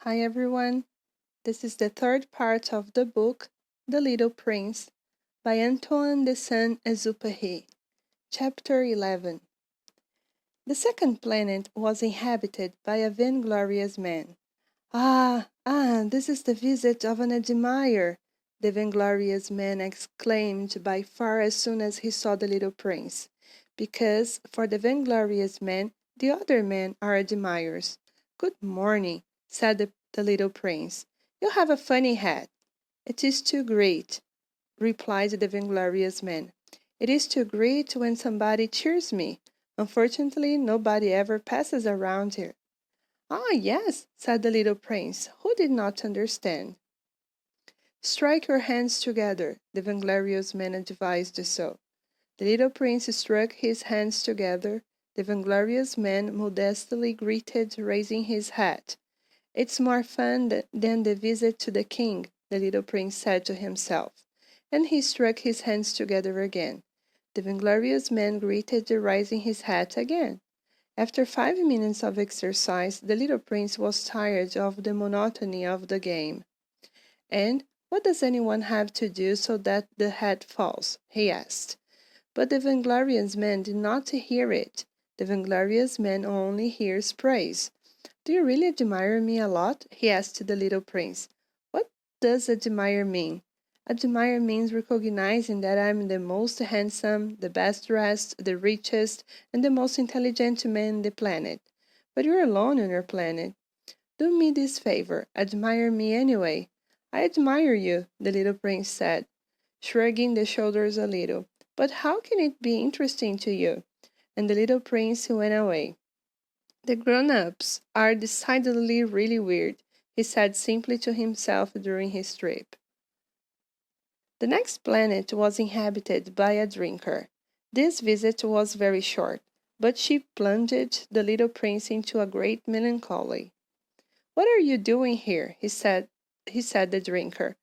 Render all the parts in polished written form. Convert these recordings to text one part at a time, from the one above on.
Hi everyone, this is the third part of the book The Little Prince by Antoine de Saint-Exupery, Chapter 11. The second planet was inhabited by a vainglorious man. This is the visit of an admirer, the vainglorious man exclaimed by far as soon as he saw the little prince, because for the vainglorious man the other men are admirers. Good morning, said the little prince. You have a funny head. It is too great, replied the vainglorious man. It is too great when somebody cheers me. Unfortunately, nobody ever passes around here. Ah, yes, said the little prince, who did not understand. Strike your hands together, the vainglorious man advised so. The little prince struck his hands together. The vainglorious man modestly greeted, raising his hat. It's more fun than the visit to the king, the little prince said to himself, and he struck his hands together again. The vainglorious man greeted, raising his hat again. After 5 minutes of exercise, the little prince was tired of the monotony of the game. And what does anyone have to do so that the hat falls? He asked. But the vainglorious man did not hear it. The vainglorious man only hears praise. Do you really admire me a lot? He asked the little prince. What does admire mean? Admire means recognizing that I am the most handsome, the best dressed, the richest, and the most intelligent man on the planet. But you're alone on your planet. Do me this favor, admire me anyway. I admire you, the little prince said, shrugging the shoulders a little. But how can it be interesting to you? And the little prince went away. The grown-ups are decidedly really weird, he said simply to himself during his trip. The next planet was inhabited by a drinker. This visit was very short, but she plunged the little prince into a great melancholy. What are you doing here? He said the drinker,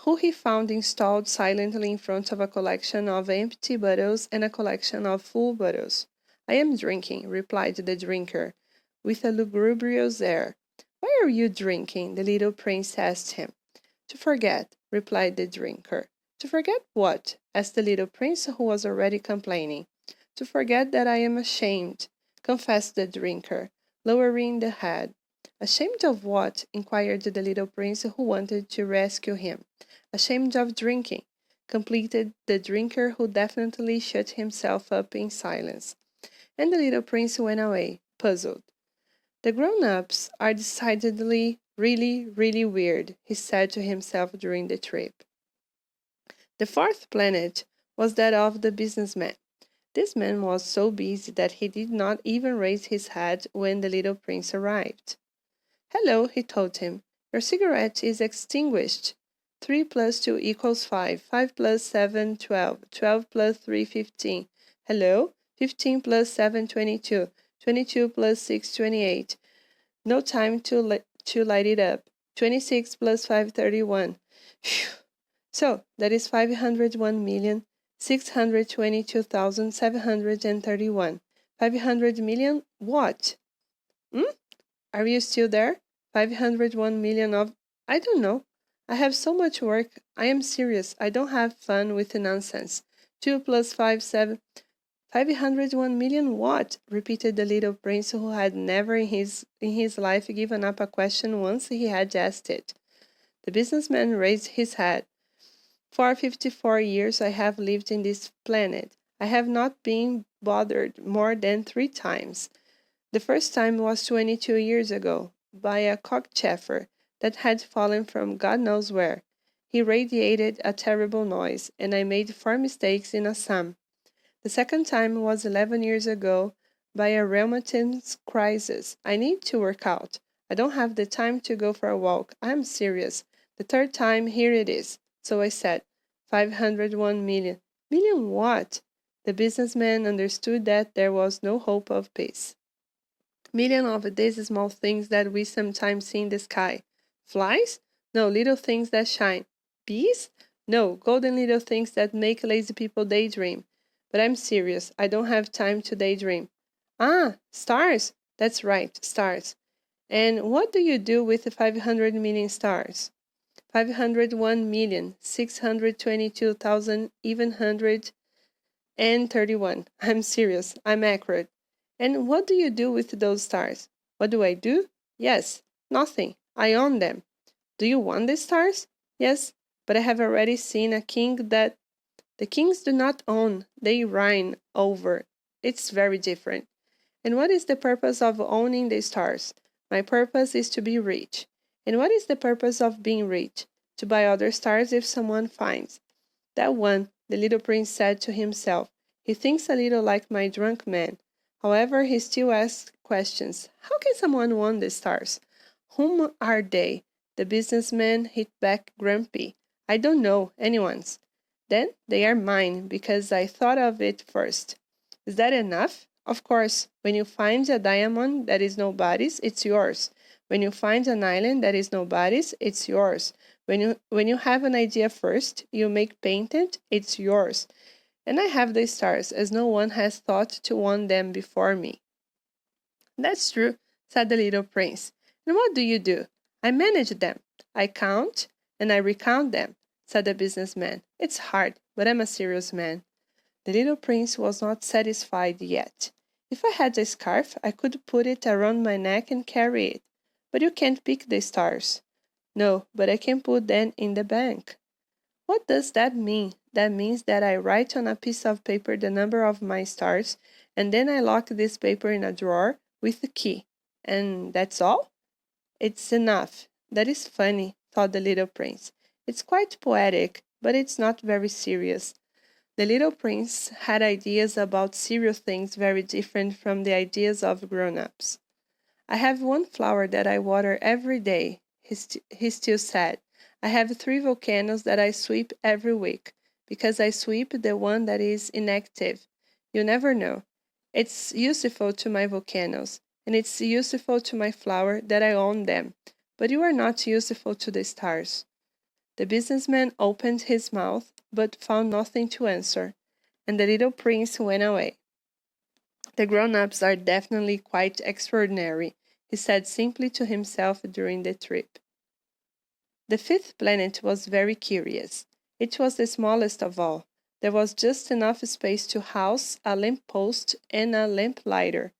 who he found installed silently in front of a collection of empty bottles and a collection of full bottles. I am drinking, replied the drinker, with a lugubrious air. Why are you drinking? The little prince asked him. To forget, replied the drinker. To forget what? Asked the little prince, who was already complaining. To forget that I am ashamed, confessed the drinker, lowering the head. Ashamed of what? Inquired the little prince, who wanted to rescue him. Ashamed of drinking, completed the drinker, who definitely shut himself up in silence. And the little prince went away, puzzled. The grown-ups are decidedly really weird, he said to himself during the trip. The fourth planet was that of the businessman. This man was so busy that he did not even raise his head when the little prince arrived. Hello, he told him. Your cigarette is extinguished. 3 plus 2 equals 5. 5 plus 7, 12. 12 plus 3, 15. Hello? 15 plus 7, 22. 22 plus 6, 28. No time to light it up. 26 plus 5, 31. Phew. So, that is 501,622,731. 500 million what? Are you still there? 501 million of... I don't know. I have so much work. I am serious. I don't have fun with the nonsense. 2 plus 5, 7... 501 million what? Repeated the little prince, who had never in his life given up a question once he had asked it. The businessman raised his head. For 54 years I have lived in this planet. I have not been bothered more than 3 times. The first time was 22 years ago, by a cockchafer that had fallen from God knows where. He radiated a terrible noise, and I made 4 mistakes in a sum. The second time was 11 years ago, by a rheumatism crisis. I need to work out. I don't have the time to go for a walk. I'm serious. The third time, here it is. So I said, 501 million. Million what? The businessman understood that there was no hope of peace. Million of these small things that we sometimes see in the sky. Flies? No, little things that shine. Bees? No, golden little things that make lazy people daydream. But I'm serious. I don't have time to daydream. Ah, stars! That's right, stars. And what do you do with the 500 million stars? 501,622,000, even 131. I'm serious. I'm accurate. And what do you do with those stars? What do I do? Yes, nothing. I own them. Do you want the stars? Yes, but I have already seen a king that the kings do not own, they reign over. It's very different. And what is the purpose of owning the stars? My purpose is to be rich. And what is the purpose of being rich? To buy other stars if someone finds. That one, the little prince said to himself. He thinks a little like my drunk man. However, he still asks questions. How can someone want the stars? Whom are they? The businessman hit back grumpy. I don't know, anyone's. Then they are mine, because I thought of it first. Is that enough? Of course, when you find a diamond that is nobody's, it's yours. When you find an island that is nobody's, it's yours. When you have an idea first, you make patent, it's yours. And I have the stars, as no one has thought to want them before me. That's true, said the little prince. And what do you do? I manage them. I count and I recount them, said the businessman. It's hard, but I'm a serious man. The little prince was not satisfied yet. If I had a scarf, I could put it around my neck and carry it. But you can't pick the stars. No, but I can put them in the bank. What does that mean? That means that I write on a piece of paper the number of my stars, and then I lock this paper in a drawer with a key. And that's all? It's enough. That is funny, thought the little prince. It's quite poetic, but it's not very serious. The little prince had ideas about serious things very different from the ideas of grown-ups. I have one flower that I water every day, he still said. I have 3 volcanoes that I sweep every week, because I sweep the one that is inactive. You never know. It's useful to my volcanoes, and it's useful to my flower that I own them, but you are not useful to the stars. The businessman opened his mouth, but found nothing to answer, and the little prince went away. The grown-ups are definitely quite extraordinary, he said simply to himself during the trip. The 5th planet was very curious. It was the smallest of all. There was just enough space to house a lamp-post and a lamplighter.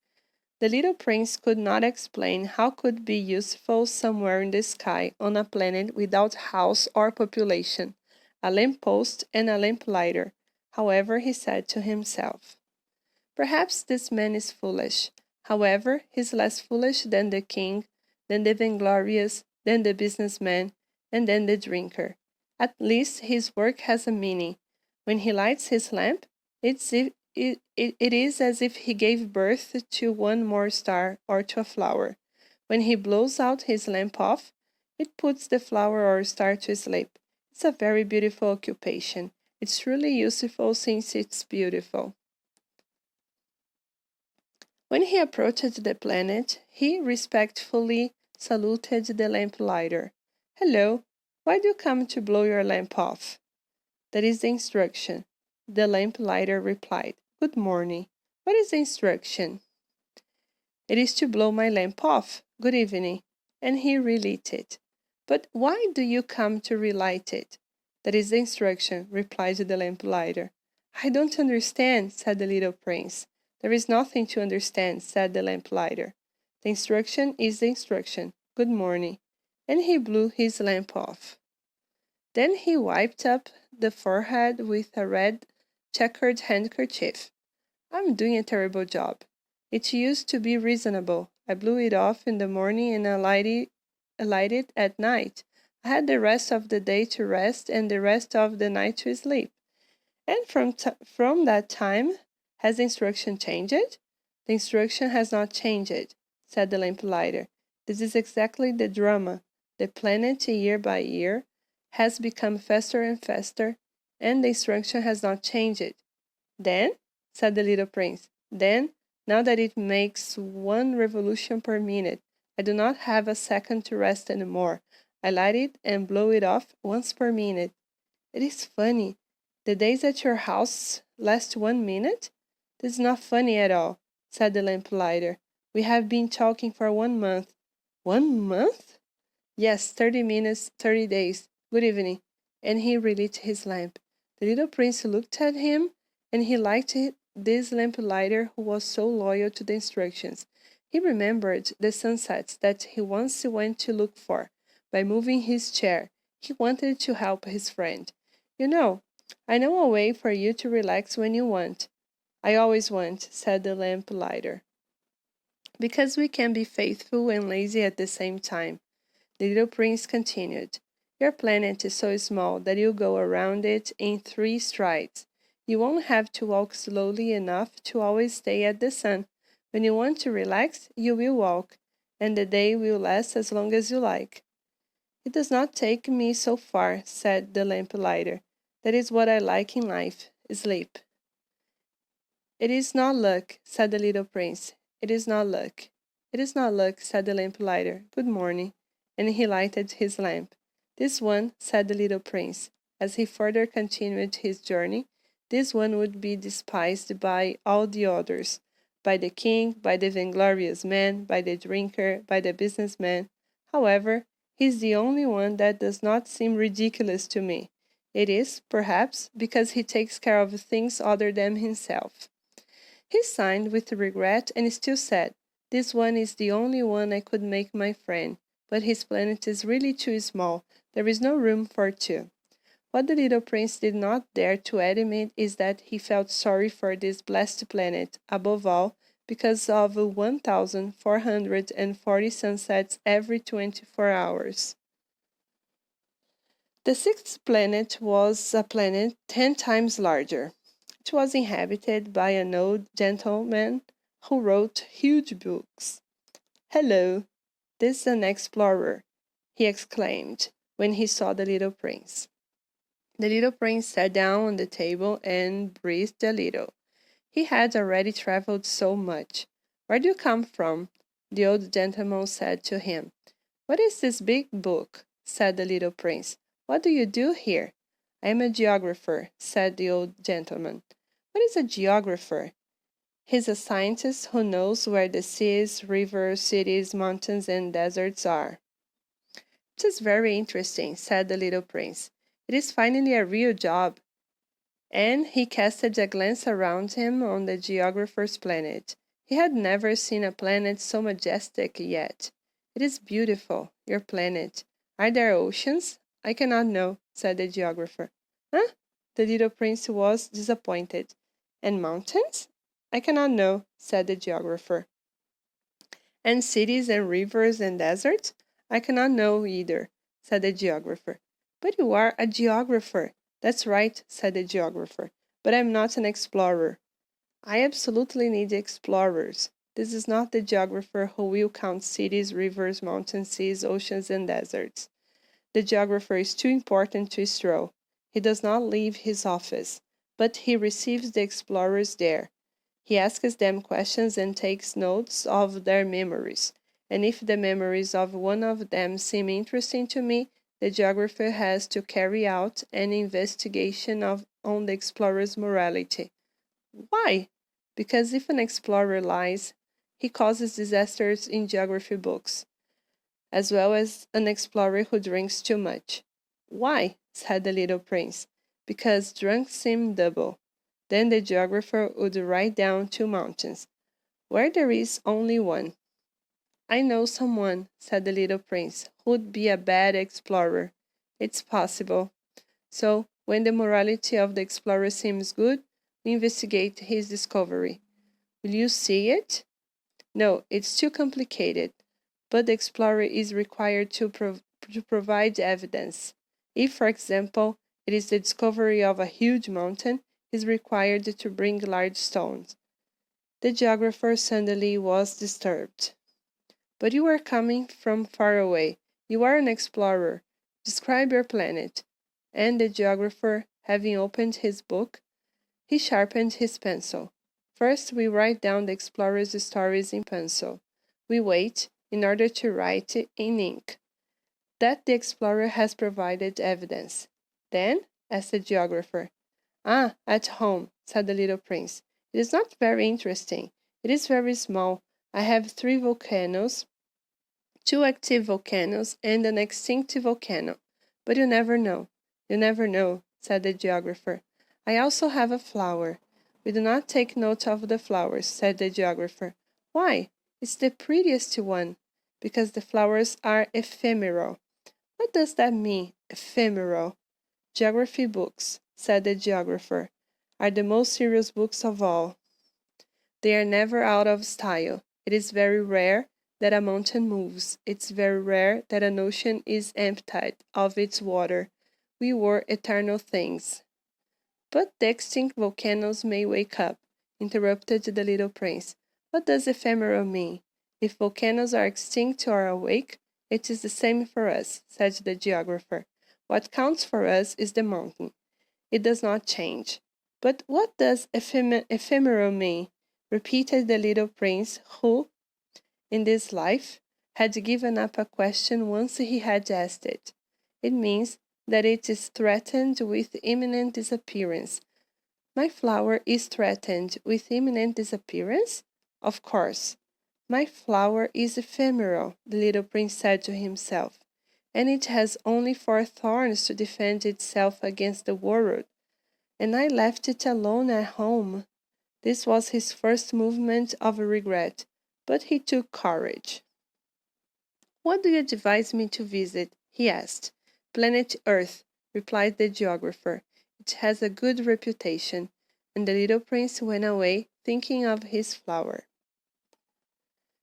The little prince could not explain how could be useful somewhere in the sky on a planet without house or population, a lamp-post and a lamplighter. However, he said to himself, perhaps this man is foolish. However, he's less foolish than the king, than the vainglorious, than the businessman, and then the drinker. At least his work has a meaning. When he lights his lamp, it is as if he gave birth to one more star or to a flower. When he blows out his lamp off, it puts the flower or star to sleep. It's a very beautiful occupation. It's truly useful since it's beautiful. When he approached the planet, he respectfully saluted the lamplighter. Hello, why do you come to blow your lamp off? That is the instruction. The lamplighter replied. Good morning. What is the instruction? It is to blow my lamp off. Good evening. And he relit it. But why do you come to relight it? That is the instruction, replied the lamplighter. I don't understand, said the little prince. There is nothing to understand, said the lamplighter. The instruction is the instruction. Good morning. And he blew his lamp off. Then he wiped up the forehead with a red checkered handkerchief. I'm doing a terrible job. It used to be reasonable. I blew it off in the morning and I light it at night. I had the rest of the day to rest and the rest of the night to sleep. And from that time, has the instruction changed? The instruction has not changed, said the lamplighter. This is exactly the drama. The planet, year by year, has become faster and faster, and the instruction has not changed. Then, said the little prince, then, now that it makes 1 revolution per minute, I do not have a second to rest any more. I light it and blow it off once per minute. It is funny. The days at your house last 1 minute? This is not funny at all, said the lamplighter. We have been talking for 1 month. 1 month? Yes, 30 minutes, 30 days. Good evening. And he relit his lamp. The little prince looked at him, and he liked this lamplighter who was so loyal to the instructions. He remembered the sunsets that he once went to look for. By moving his chair, he wanted to help his friend. You know, I know a way for you to relax when you want. I always want, said the lamplighter. Because we can be faithful and lazy at the same time. The little prince continued, Your planet is so small that you'll go around it in 3 strides. You won't have to walk slowly enough to always stay at the sun. When you want to relax, you will walk, and the day will last as long as you like. It does not take me so far, said the lamplighter. That is what I like in life, sleep. It is not luck, said the little prince. It is not luck. It is not luck, said the lamplighter. Good morning. And he lighted his lamp. This one, said the little prince, as he further continued his journey, this one would be despised by all the others, by the king, by the vainglorious man, by the drinker, by the businessman. However, he is the only one that does not seem ridiculous to me. It is, perhaps, because he takes care of things other than himself. He signed with regret and still said, This one is the only one I could make my friend, but his planet is really too small. There is no room for 2. What the little prince did not dare to admit is that he felt sorry for this blessed planet, above all, because of 1,440 sunsets every 24 hours. The 6th planet was a planet 10 times larger. It was inhabited by an old gentleman who wrote huge books. Hello, this is an explorer, he exclaimed when he saw the little prince. The little prince sat down on the table and breathed a little. He had already traveled so much. Where do you come from? The old gentleman said to him. What is this big book? Said the little prince. What do you do here? I am a geographer, said the old gentleman. What is a geographer? He's a scientist who knows where the seas, rivers, cities, mountains, and deserts are. It is very interesting, said the little prince. It is finally a real job. And he casted a glance around him on the geographer's planet. He had never seen a planet so majestic yet. It is beautiful, your planet. Are there oceans? I cannot know, said the geographer. Huh? The little prince was disappointed. And mountains? I cannot know, said the geographer. And cities and rivers and deserts? I cannot know either, said the geographer. But you are a geographer. That's right, said the geographer. But I'm not an explorer. I absolutely need explorers. This is not the geographer who will count cities, rivers, mountains, seas, oceans, and deserts. The geographer is too important to stroll. He does not leave his office, but he receives the explorers there. He asks them questions and takes notes of their memories. And if the memories of one of them seem interesting to me, the geographer has to carry out an investigation on the explorer's morality. Why? Because if an explorer lies, he causes disasters in geography books, as well as an explorer who drinks too much. Why? Said the little prince. Because drunks seem double. Then the geographer would write down 2 mountains, where there is only one. I know someone, said the little prince, who would be a bad explorer. It's possible. So, when the morality of the explorer seems good, we investigate his discovery. Will you see it? No, it's too complicated, but the explorer is required to provide evidence. If, for example, it is the discovery of a huge mountain, he is required to bring large stones. The geographer suddenly was disturbed. But you are coming from far away. You are an explorer. Describe your planet. And the geographer, having opened his book, he sharpened his pencil. First, we write down the explorer's stories in pencil. We wait, in order to write in ink, that the explorer has provided evidence. Then, asked the geographer. Ah, at home, said the little prince. It is not very interesting. It is very small. I have 3 volcanoes, 2 active volcanoes, and an extinct volcano. But you never know. You never know, said the geographer. I also have a flower. We do not take note of the flowers, said the geographer. Why? It's the prettiest one. Because the flowers are ephemeral. What does that mean, ephemeral? Geography books, said the geographer, are the most serious books of all. They are never out of style. It is very rare that a mountain moves. It's very rare that an ocean is emptied of its water. We were eternal things. But the extinct volcanoes may wake up, interrupted the little prince. What does ephemeral mean? If volcanoes are extinct or awake, it is the same for us, said the geographer. What counts for us is the mountain. It does not change. But what does ephemeral mean? Repeated the little prince, who, in this life, had given up a question once he had asked it. It means that it is threatened with imminent disappearance. My flower is threatened with imminent disappearance? Of course. My flower is ephemeral, the little prince said to himself, and it has only 4 thorns to defend itself against the world. And I left it alone at home. This was his first movement of regret, but he took courage. What do you advise me to visit? He asked. Planet Earth, replied the geographer. It has a good reputation. And the little prince went away, thinking of his flower.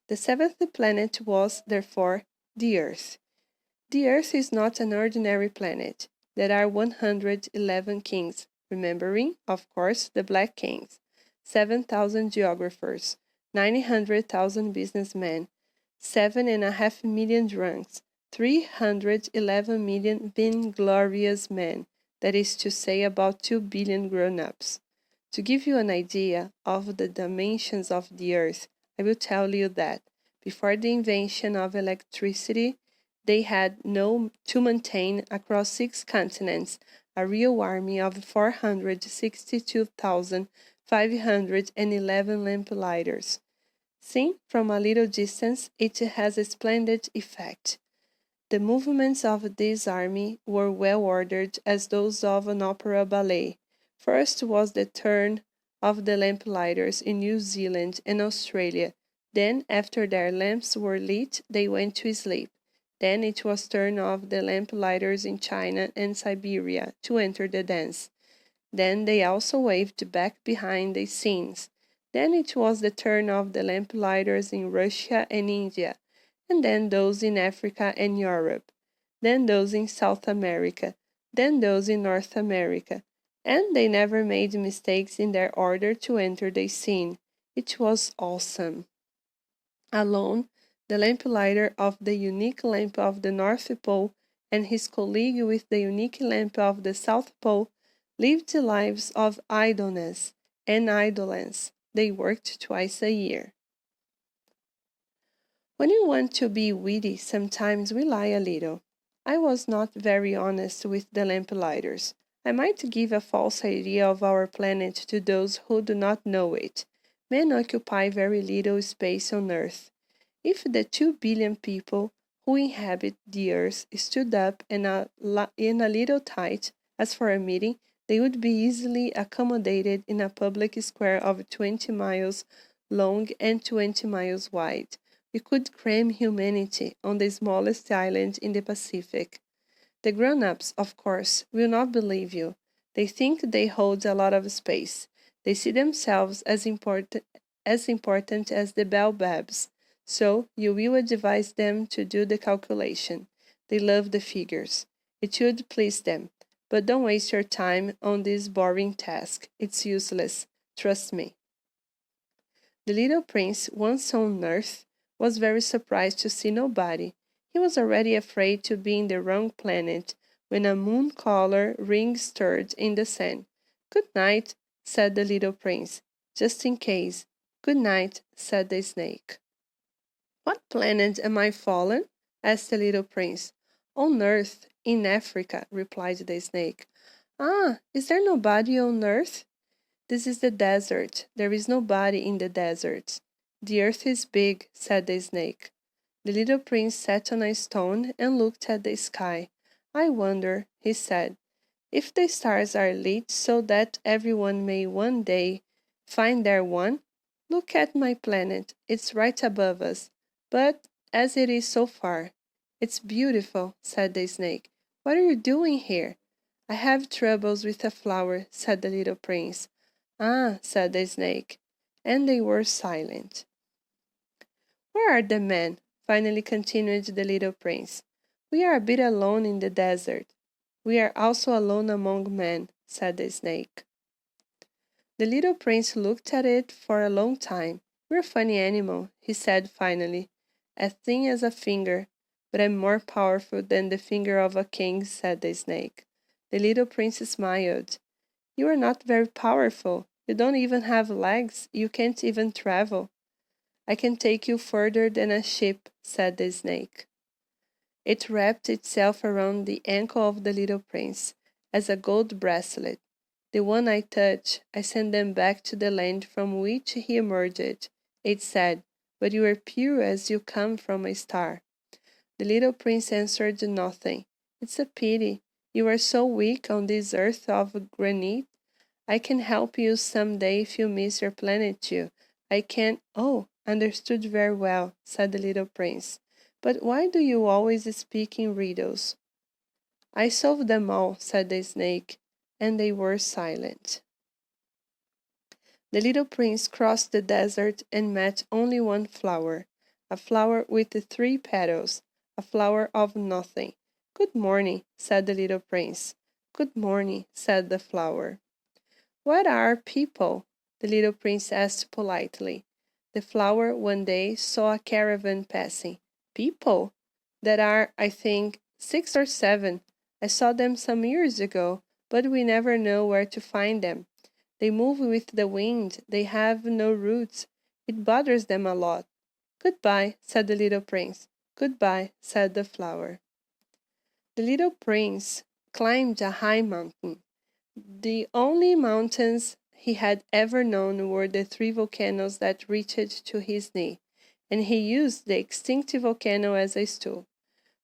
The 7th planet was, therefore, the Earth. The Earth is not an ordinary planet. There are 111 kings, remembering, of course, the Black Kings, 7,000 geographers, 900,000 businessmen, 7.5 million drunks, 311 million vainglorious men, that is to say, about 2 billion grown-ups. To give you an idea of the dimensions of the Earth, I will tell you that, before the invention of electricity, they had to maintain across 6 continents a real army of 462,511 lamplighters. Seen from a little distance, it has a splendid effect. The movements of this army were well ordered as those of an opera ballet. First was the turn of the lamplighters in New Zealand and Australia. Then, after their lamps were lit, they went to sleep. Then it was turn of the lamplighters in China and Siberia to enter the dance. Then they also waved back behind the scenes. Then it was the turn of the lamplighters in Russia and India, and then those in Africa and Europe, then those in South America, then those in North America, and they never made mistakes in their order to enter the scene. It was awesome. Alone, the lamplighter of the unique lamp of the North Pole and his colleague with the unique lamp of the South Pole lived lives of idleness and idleness. They worked twice a year. When you want to be witty, sometimes we lie a little. I was not very honest with the lamplighters. I might give a false idea of our planet to those who do not know it. Men occupy very little space on Earth. If the 2 billion people who inhabit the Earth stood up in a little tight, as for a meeting, they would be easily accommodated in a public square of 20 miles long and 20 miles wide. We could cram humanity on the smallest island in the Pacific. The grown-ups, of course, will not believe you. They think they hold a lot of space. They see themselves as important as the baobabs. So you will advise them to do the calculation. They love the figures. It should please them. But don't waste your time on this boring task. It's useless. Trust me. The little prince, once on Earth, was very surprised to see nobody. He was already afraid to be in the wrong planet when a moon-color ring stirred in the sand. Good night, said the little prince, just in case. Good night, said the snake. What planet am I fallen? Asked the little prince. On Earth, in Africa, replied the snake. Ah, is there nobody on Earth? This is the desert. There is nobody in the desert. The earth is big, said the snake. The little prince sat on a stone and looked at the sky. I wonder, he said, if the stars are lit so that everyone may one day find their one. Look at my planet, it's right above us, but as it is so far. It's beautiful, said the snake. What are you doing here? I have troubles with a flower, said the little prince. Ah, said the snake, and they were silent. Where are the men? Finally continued the little prince. We are a bit alone in the desert. We are also alone among men, said the snake. The little prince looked at it for a long time. You're a funny animal, he said finally. As thin as a finger, but I'm more powerful than the finger of a king, said the snake. The little prince smiled. You are not very powerful. You don't even have legs. You can't even travel. I can take you further than a ship, said the snake. It wrapped itself around the ankle of the little prince, as a gold bracelet. The one I touch, I send them back to the land from which he emerged, it said, but you are pure as you come from a star. The little prince answered nothing. It's a pity. You are so weak on this earth of granite. I can help you some day if you miss your planet too. I can— Oh, understood very well, said the little prince. But why do you always speak in riddles? I solved them all, said the snake, and they were silent. The little prince crossed the desert and met only one flower, a flower with 3 petals, a flower of nothing. Good morning, said the little prince. Good morning, said the flower. What are people? The little prince asked politely. The flower one day saw a caravan passing. People? There are, I think, 6 or 7. I saw them some years ago, but we never know where to find them. They move with the wind. They have no roots. It bothers them a lot. Goodbye, said the little prince. Goodbye, said the flower. The little prince climbed a high mountain. The only mountains he had ever known were the 3 volcanoes that reached to his knee, and he used the extinct volcano as a stool.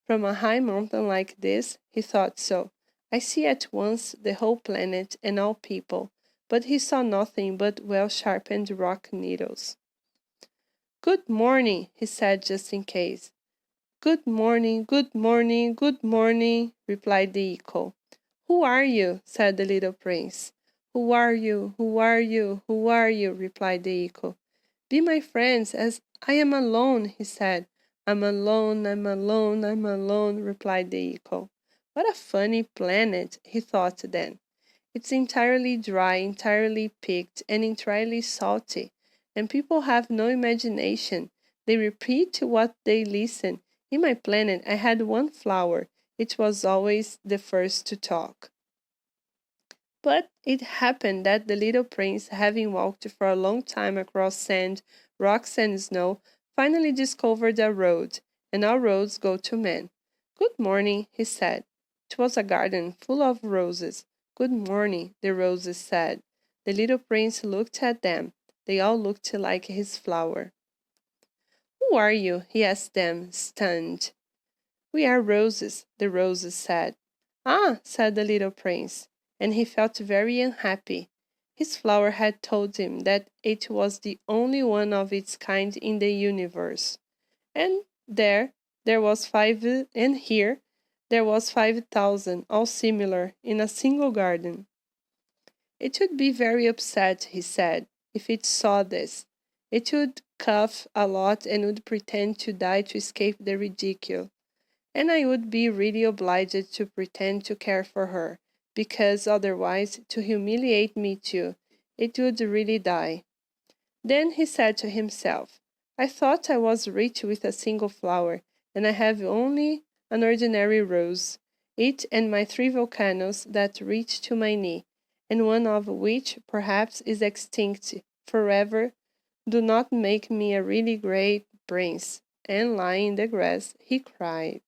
From a high mountain like this, he thought so, I see at once the whole planet and all people, but he saw nothing but well-sharpened rock needles. Good morning, he said just in case. Good morning, good morning, good morning, replied the echo. Who are you? Said the little prince. Who are you? Who are you? Who are you? Replied the echo. Be my friends, as I am alone, he said. I'm alone, I'm alone, I'm alone, replied the echo. What a funny planet, he thought then. It's entirely dry, entirely picked, and entirely salty, and people have no imagination. They repeat what they listen. In my planet, I had one flower. It was always the first to talk. But it happened that the little prince, having walked for a long time across sand, rocks, and snow, finally discovered a road, and all roads go to men. Good morning, he said. It was a garden full of roses. Good morning, the roses said. The little prince looked at them. They all looked like his flower. Who are you? He asked them, stunned. We are roses, the roses said. Ah, said the little prince, and he felt very unhappy. His flower had told him that it was the only one of its kind in the universe. And there was 5, and here, there was 5,000, all similar, in a single garden. It would be very upset, he said, if it saw this. It would cough a lot and would pretend to die to escape the ridicule. And I would be really obliged to pretend to care for her, because otherwise, to humiliate me too, it would really die. Then he said to himself, I thought I was rich with a single flower, and I have only an ordinary rose, it and my 3 volcanoes that reach to my knee, and one of which perhaps is extinct forever, do not make me a really great prince. And lying in the grass, he cried.